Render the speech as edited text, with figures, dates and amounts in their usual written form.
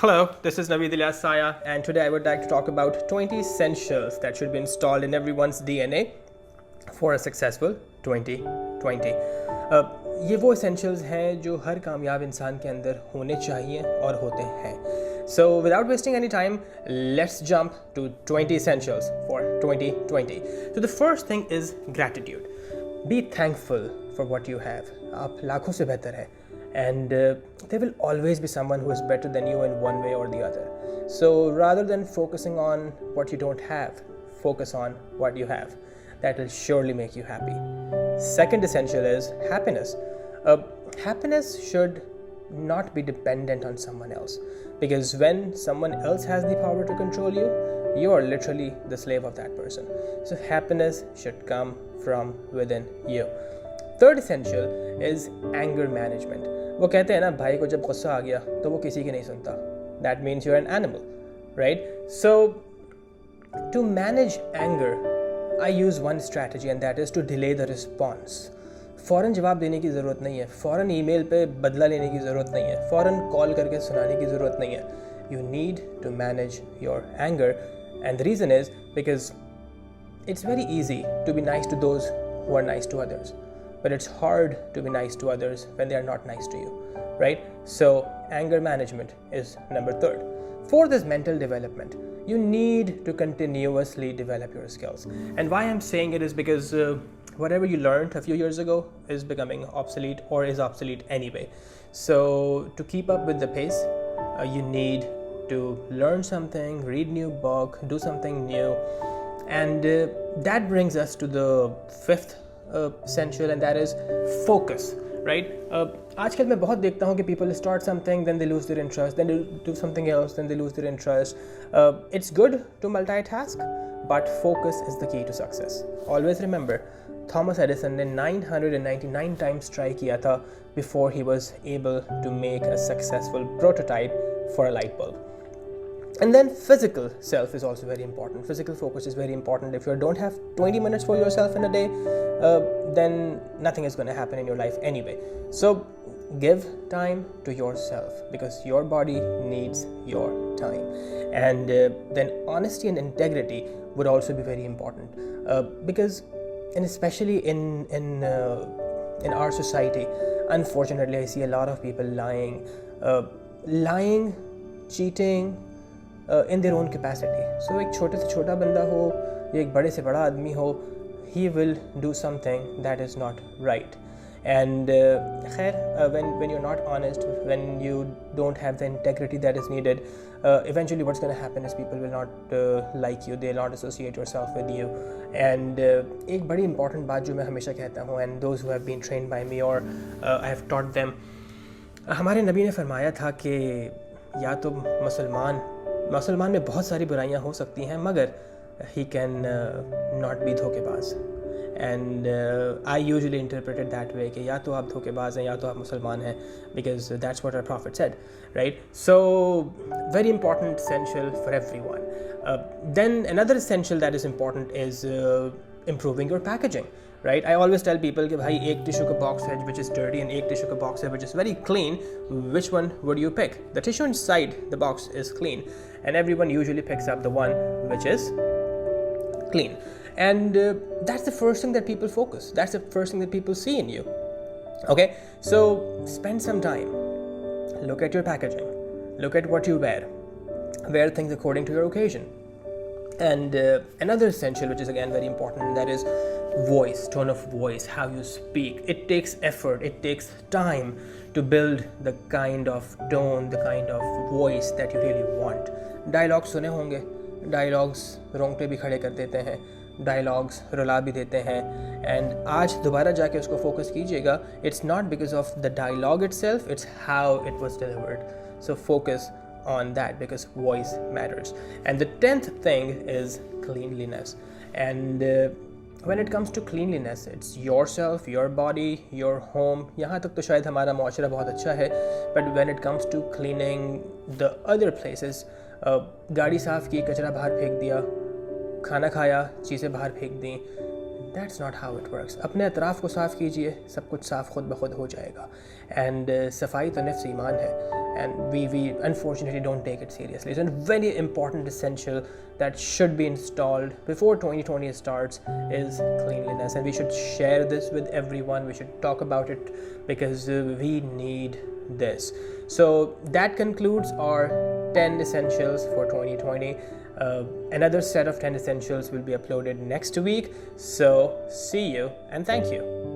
Hello, this is Naveed Ilyas Saya, and today I would like to talk about 20 essentials that should be installed in everyone's DNA for a successful 2020. ये वो essentials हैं जो हर कामयाब इंसान के अंदर होने चाहिए और होते हैं. So without wasting any time, let's jump to 20 essentials for 2020. So the first thing is gratitude. Be thankful for what you have. आप लाखों से बेहतर हैं. And there will always be someone who is better than you in one way or the other. So rather than focusing on what you don't have, focus on what you have. That will surely make you happy. Second essential is happiness. Happiness should not be dependent on someone else, because when someone else has the power to control you, you are literally the slave of that person. So happiness should come from within you. Third essential is anger management. वो कहते हैं ना, भाई को जब गुस्सा आ गया तो वो किसी की नहीं सुनता. That means you're an animal, right? So to manage anger, I use one strategy, and that is to delay the response. फ़ौरन जवाब देने की ज़रूरत नहीं है, फ़ौरन ईमेल पे बदला लेने की ज़रूरत नहीं है, फ़ौरन कॉल करके सुनाने की ज़रूरत नहीं है. You need to manage your anger, and the reason is because it's very easy to be nice to those who are nice to others. But it's hard to be nice to others when they are not nice to you, right? So anger management is number third. Fourth is mental development. You need to continuously develop your skills. And why I'm saying it is because whatever you learned a few years ago is becoming obsolete or is obsolete anyway. So to keep up with the pace, you need to learn something, read new book, do something new. And that brings us to the fifth essential, and that is focus, right? आजकल मैं बहुत देखता हूँ कि people start something, then they lose their interest, then they do something else, then they lose their interest. It's good to multitask, but focus is the key to success. Always remember, Thomas Edison ने 999 times try किया था before he was able to make a successful prototype for a light bulb. And then physical self is also very important. Physical focus is very important. If you don't have 20 minutes for yourself in a day, then nothing is going to happen in your life anyway. So give time to yourself, because your body needs your time. And then honesty and integrity would also be very important, because, and especially in our society, unfortunately, I see a lot of people lying, cheating, in their own capacity. So एक छोटे से छोटा बंदा हो या एक बड़े से बड़ा आदमी हो, he will do something that is not right. And when you're not honest, when you don't have the integrity that is needed, eventually what's going to happen is people will not like you, they'll not associate yourself with you. And एक बड़ी important बात जो मैं हमेशा कहता हूँ, and those who have been trained by me or I have taught them, हमारे नबी ने फरमाया था कि या तो मुसलमान में बहुत सारी बुराइयां हो सकती हैं, मगर he can not be धोखेबाज. And I usually interpret it that way कि या तो आप धोखेबाज हैं या तो आप मुसलमान हैं, because that's what our prophet said, right? So very important essential for everyone. Then another essential that is important is improving your packaging, right? I always tell people कि भाई एक टिश्यू का बॉक्स है which is dirty and एक tissue का box है which is very clean. Which one would you pick? The tissue inside the box is clean, and everyone usually picks up the one which is clean. And that's the first thing that people focus. That's the first thing that people see in you. Okay, so spend some time. Look at your packaging. Look at what you wear. Wear things according to your occasion. And another essential, which is again very important, that is voice, tone of voice, how you speak. It takes effort, it takes time to build the kind of tone, the kind of voice that you really want. Dialogues सुने होंगे, dialogues रोंगटे भी खड़े कर देते हैं, dialogues रुला भी देते हैं, and आज दोबारा जाके उसको focus कीजिएगा. It's not because of the dialogue itself, it's how it was delivered. So focus on that, because voice matters. And the 10th thing is cleanliness. And when it comes to cleanliness, it's yourself, your body, your home. यहाँ तक तो शायद हमारा माशरा बहुत अच्छा है, but when it comes to cleaning the other places, गाड़ी साफ़ की, कचरा बाहर फेंक दिया, खाना खाया, चीज़ें बाहर फेंक दी, that's not how it works. अपने अतराफ़ को साफ़ कीजिए, सब कुछ साफ़ खुद ब खुद हो जाएगा. And सफाई तो नफ्स ईमान है. and we unfortunately don't take it seriously. So a very important essential that should be installed before 2020 starts is cleanliness, and we should share this with everyone. We should talk about it because we need this. So that concludes our 10 essentials for 2020. Another set of 10 essentials will be uploaded next week. So see you and thank you.